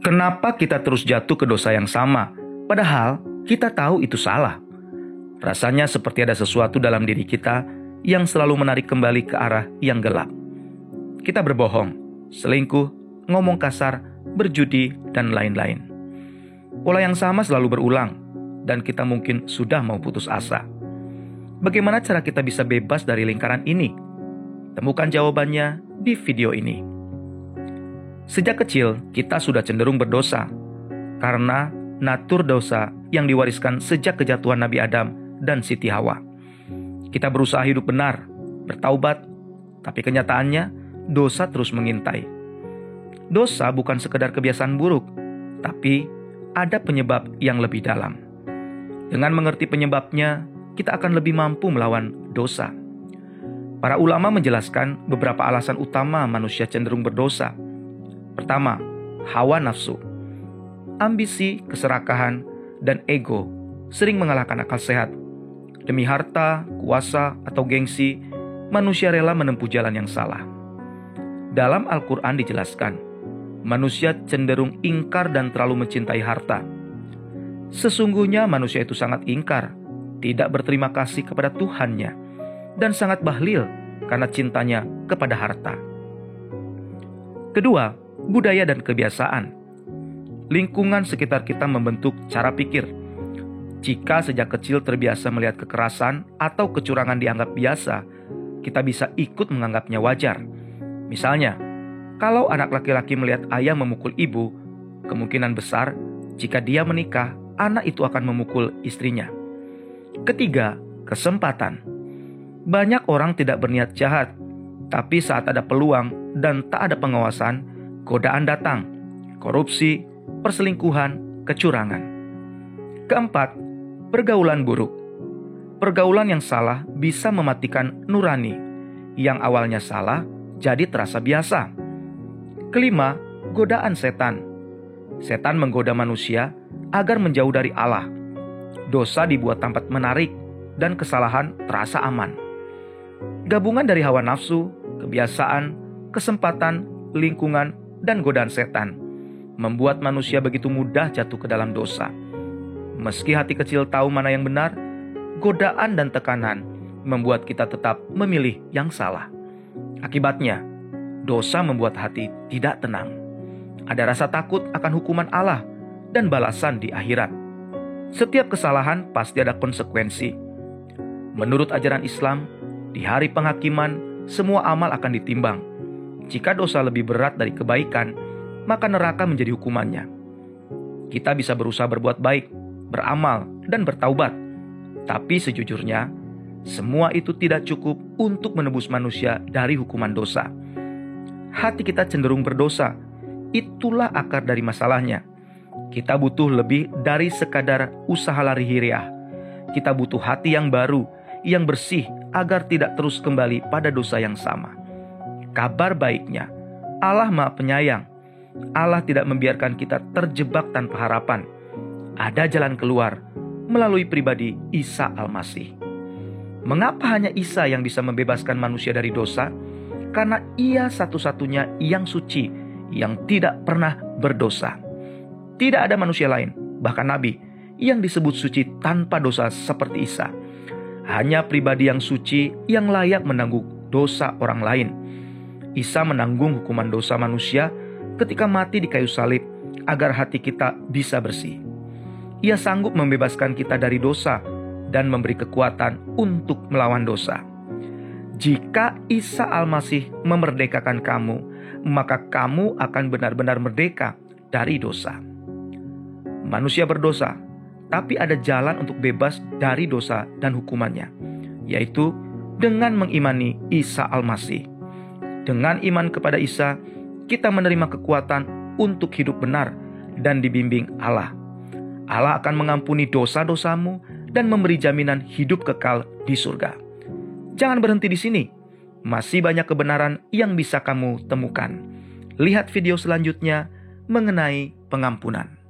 Kenapa kita terus jatuh ke dosa yang sama, padahal kita tahu itu salah? Rasanya seperti ada sesuatu dalam diri kita yang selalu menarik kembali ke arah yang gelap. Kita berbohong, selingkuh, ngomong kasar, berjudi, dan lain-lain. Pola yang sama selalu berulang, dan kita mungkin sudah mau putus asa. Bagaimana cara kita bisa bebas dari lingkaran ini? Temukan jawabannya di video ini. Sejak kecil, kita sudah cenderung berdosa karena natur dosa yang diwariskan sejak kejatuhan Nabi Adam dan Siti Hawa. Kita berusaha hidup benar, bertaubat, tapi kenyataannya dosa terus mengintai. Dosa bukan sekedar kebiasaan buruk, tapi ada penyebab yang lebih dalam. Dengan mengerti penyebabnya, kita akan lebih mampu melawan dosa. Para ulama menjelaskan beberapa alasan utama manusia cenderung berdosa. Pertama, hawa nafsu. Ambisi, keserakahan, dan ego sering mengalahkan akal sehat. Demi harta, kuasa, atau gengsi, manusia rela menempuh jalan yang salah. Dalam Al-Quran dijelaskan, manusia cenderung ingkar dan terlalu mencintai harta. Sesungguhnya manusia itu sangat ingkar, tidak berterima kasih kepada Tuhannya, dan sangat bahlil karena cintanya kepada harta. Kedua, budaya dan kebiasaan. Lingkungan sekitar kita membentuk cara pikir. Jika sejak kecil terbiasa melihat kekerasan atau kecurangan dianggap biasa, kita bisa ikut menganggapnya wajar. Misalnya, kalau anak laki-laki melihat ayah memukul ibu, kemungkinan besar jika dia menikah, anak itu akan memukul istrinya. Ketiga, kesempatan. Banyak orang tidak berniat jahat, tapi saat ada peluang dan tak ada pengawasan, godaan datang, korupsi, perselingkuhan, kecurangan. Keempat, pergaulan buruk. Pergaulan yang salah bisa mematikan nurani. Yang awalnya salah, jadi terasa biasa. Kelima, godaan setan. Setan menggoda manusia agar menjauh dari Allah. Dosa dibuat tampak menarik dan kesalahan terasa aman. Gabungan dari hawa nafsu, kebiasaan, kesempatan, lingkungan, dan godaan setan membuat manusia begitu mudah jatuh ke dalam dosa. Meski hati kecil tahu mana yang benar, godaan dan tekanan membuat kita tetap memilih yang salah. Akibatnya, dosa membuat hati tidak tenang. Ada rasa takut akan hukuman Allah dan balasan di akhirat. Setiap kesalahan pasti ada konsekuensi. Menurut ajaran Islam, di hari penghakiman, semua amal akan ditimbang. Jika dosa lebih berat dari kebaikan, maka neraka menjadi hukumannya. Kita bisa berusaha berbuat baik, beramal, dan bertaubat. Tapi sejujurnya, semua itu tidak cukup untuk menebus manusia dari hukuman dosa. Hati kita cenderung berdosa. Itulah akar dari masalahnya. Kita butuh lebih dari sekadar usaha lahiriah. Kita butuh hati yang baru, yang bersih, agar tidak terus kembali pada dosa yang sama. Kabar baiknya, Allah Maha Penyayang. Allah tidak membiarkan kita terjebak tanpa harapan. Ada jalan keluar melalui pribadi Isa Al-Masih. Mengapa hanya Isa yang bisa membebaskan manusia dari dosa? Karena Ia satu-satunya yang suci, yang tidak pernah berdosa. Tidak ada manusia lain, bahkan Nabi, yang disebut suci tanpa dosa seperti Isa. Hanya pribadi yang suci yang layak menanggung dosa orang lain. Isa menanggung hukuman dosa manusia ketika mati di kayu salib agar hati kita bisa bersih. Ia sanggup membebaskan kita dari dosa dan memberi kekuatan untuk melawan dosa. Jika Isa Al-Masih memerdekakan kamu, maka kamu akan benar-benar merdeka dari dosa. Manusia berdosa, tapi ada jalan untuk bebas dari dosa dan hukumannya, yaitu dengan mengimani Isa Al-Masih. Dengan iman kepada Isa, kita menerima kekuatan untuk hidup benar dan dibimbing Allah. Allah akan mengampuni dosa-dosamu dan memberi jaminan hidup kekal di surga. Jangan berhenti di sini. Masih banyak kebenaran yang bisa kamu temukan. Lihat video selanjutnya mengenai pengampunan.